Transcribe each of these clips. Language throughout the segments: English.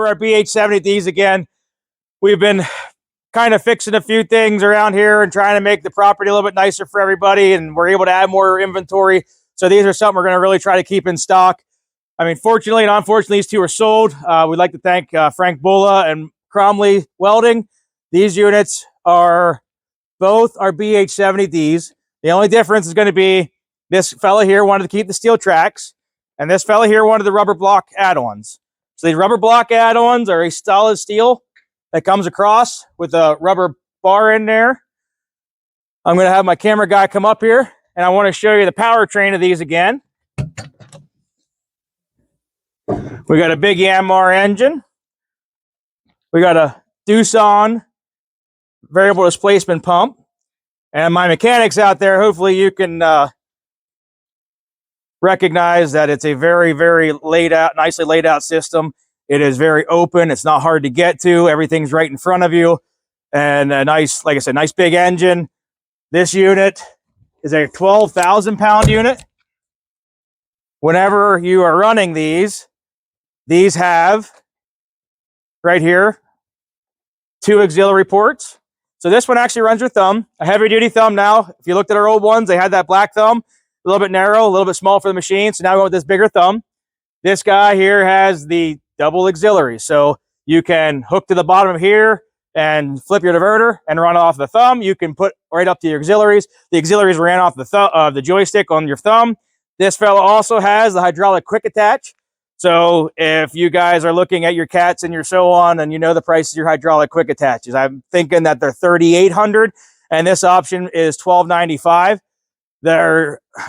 for our BH70Ds again. We've been kind of fixing a few things around here and trying to make the property a little bit nicer for everybody, and we're able to add more inventory. So these are something we're going to really try to keep in stock. I mean, fortunately and unfortunately, these two are sold. We'd like to thank Frank Bulla and Cromley Welding. These units are both our BH70Ds. The only difference is going to be this fella here wanted to keep the steel tracks, and this fella here wanted the rubber block add-ons. So these rubber block add-ons are a solid steel that comes across with a rubber bar in there. I'm going to have my camera guy come up here, and I want to show you the powertrain of these again. We got a big Yanmar engine. We got a Doosan variable displacement pump. And my mechanics out there, hopefully you can recognize that it's a very, very laid out, nicely laid out system. It is very open. It's not hard to get to. Everything's right in front of you. And a nice, like I said, nice big engine. This unit is a 12,000 pound unit. Whenever you are running these have right here 2 auxiliary ports. So this one actually runs your thumb, a heavy duty thumb now. If you looked at our old ones, they had that black thumb, a little bit narrow, a little bit small for the machine. So now we went with this bigger thumb. This guy here has the double auxiliary. So you can hook to the bottom of here and flip your diverter and run off the thumb. You can put right up to your auxiliaries. The auxiliaries ran off the joystick on your thumb. This fella also has the hydraulic quick attach. So if you guys are looking at your cats and your so on, and you know the price of your hydraulic quick attaches, I'm thinking that they're $3,800, and this option is $1,295.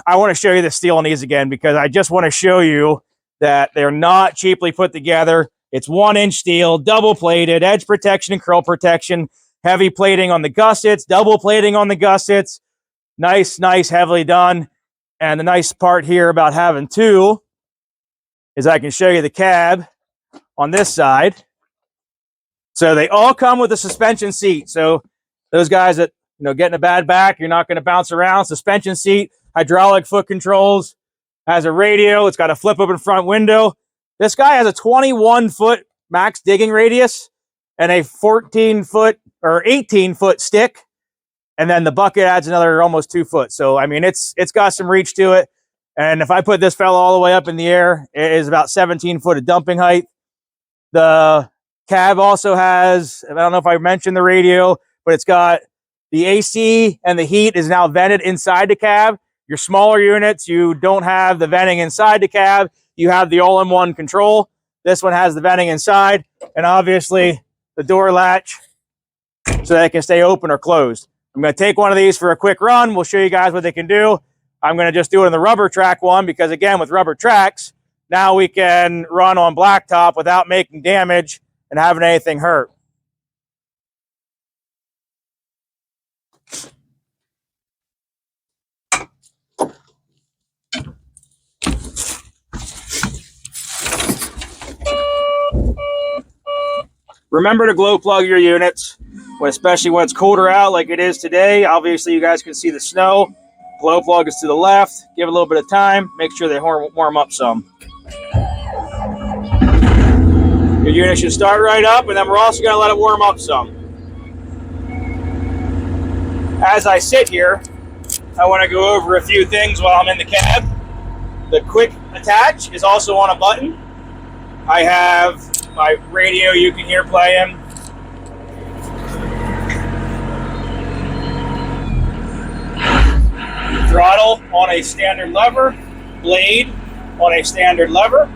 I want to show you the steel on these again, because I just want to show you that they're not cheaply put together. It's 1-inch steel, double plated, edge protection and curl protection, heavy plating on the gussets, double plating on the gussets. Nice, heavily done. And the nice part here about having two is I can show you the cab on this side. So they all come with a suspension seat. So those guys that, getting a bad back, you're not going to bounce around. Suspension seat, hydraulic foot controls, has a radio. It's got a flip open front window. This guy has a 21-foot max digging radius and a 14-foot or 18-foot stick. And then the bucket adds another almost 2 foot. So, I mean, it's got some reach to it. And if I put this fella all the way up in the air, it is about 17 foot of dumping height. The cab also has, I don't know if I mentioned the radio, but it's got the AC and the heat is now vented inside the cab. Your smaller units, you don't have the venting inside the cab. You have the all-in-one control. This one has the venting inside, and obviously the door latch so that it can stay open or closed. I'm going to take one of these for a quick run. We'll show you guys what they can do. I'm going to just do it in the rubber track one, because again, with rubber tracks, now we can run on blacktop without making damage and having anything hurt. Remember to glow plug your units, especially when it's colder out like it is today. Obviously, you guys can see the snow. Glow plug is to the left. Give it a little bit of time. Make sure they warm up some. Your unit should start right up, and then we're also going to let it warm up some. As I sit here, I want to go over a few things while I'm in the cab. The quick attach is also on a button. I have my radio you can hear playing. Throttle on a standard lever, blade on a standard lever.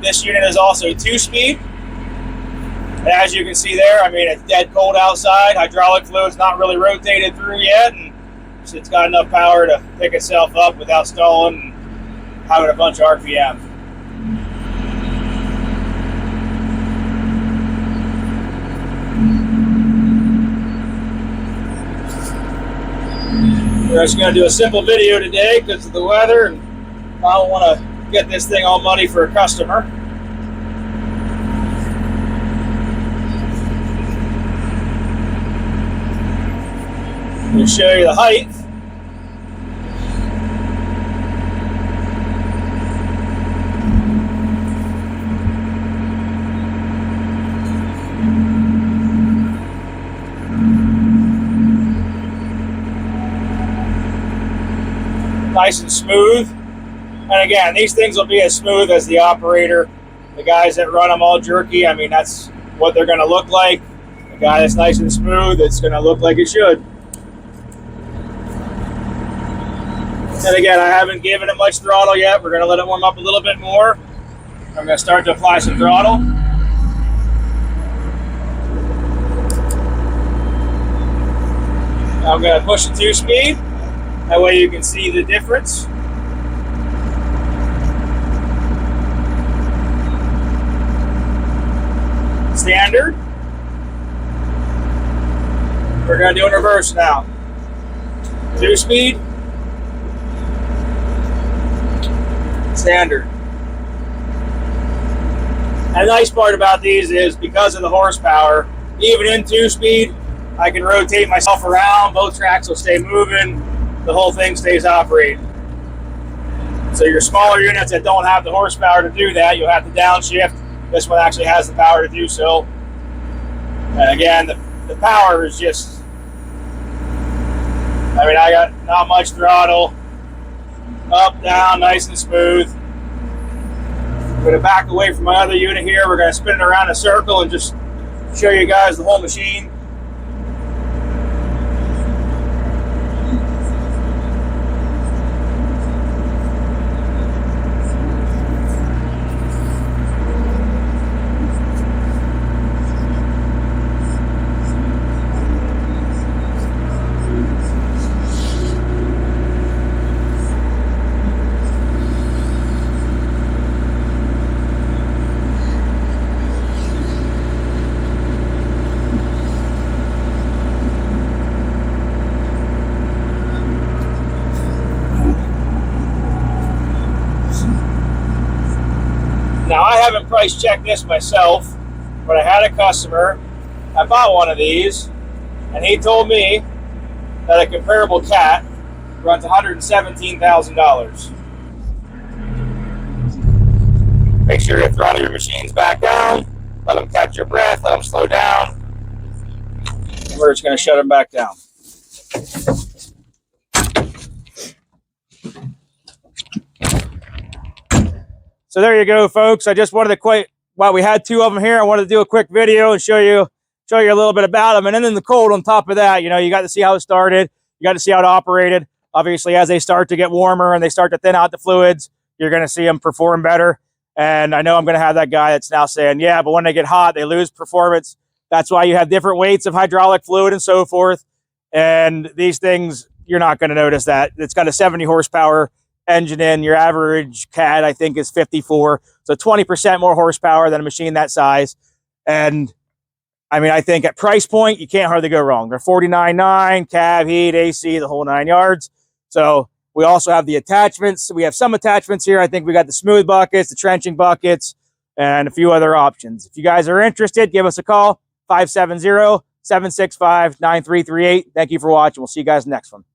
This unit is also 2-speed. And as you can see there, I mean, it's dead cold outside. Hydraulic fluid's not really rotated through yet, and it's got enough power to pick itself up without stalling and having a bunch of RPM. We're just going to do a simple video today because of the weather, and I don't want to get this thing all muddy for a customer. Let me show you the height. nice and smooth. And again, these things will be as smooth as the operator. The guys that run them all jerky, I mean, that's what they're going to look like. The guy that's nice and smooth, it's going to look like it should. And again, I haven't given it much throttle yet. We're going to let it warm up a little bit more. I'm going to start to apply some throttle. I'm going to push the 2-speed. That way you can see the difference. Standard. We're going to do in reverse now. 2-speed. Standard. And the nice part about these is because of the horsepower, even in 2-speed, I can rotate myself around. Both tracks will stay moving. The whole thing stays operating. So your smaller units that don't have the horsepower to do that, you'll have to downshift. This one actually has the power to do so. And again, the power is just, I mean, I got not much throttle. Up, down, nice and smooth. I'm going to back away from my other unit here. We're going to spin it around a circle and just show you guys the whole machine. Now, I haven't price checked this myself, but I had a customer. I bought one of these, and he told me that a comparable cat runs $117,000. Make sure you throttle your machines back down. Let them catch your breath. Let them slow down. And we're just going to shut them back down. So there you go, folks. I just wanted to while we had two of them here, I wanted to do a quick video and show you a little bit about them. And then in the cold, on top of that, you know, you got to see how it started. You got to see how it operated. Obviously, as they start to get warmer and they start to thin out the fluids, you're going to see them perform better. And I know I'm going to have that guy that's now saying, yeah, but when they get hot, they lose performance. That's why you have different weights of hydraulic fluid and so forth. And these things, you're not going to notice that. It's got a 70 horsepower engine in. Your average cat, I think, is 54. So 20% more horsepower than a machine that size. And I mean, I think at price point, you can't hardly go wrong. They're $49.9, cab, heat, AC, the whole 9 yards. So we also have the attachments. We have some attachments here. I think we got the smooth buckets, the trenching buckets, and a few other options. If you guys are interested, give us a call, 570-765-9338. Thank you for watching. We'll see you guys next one.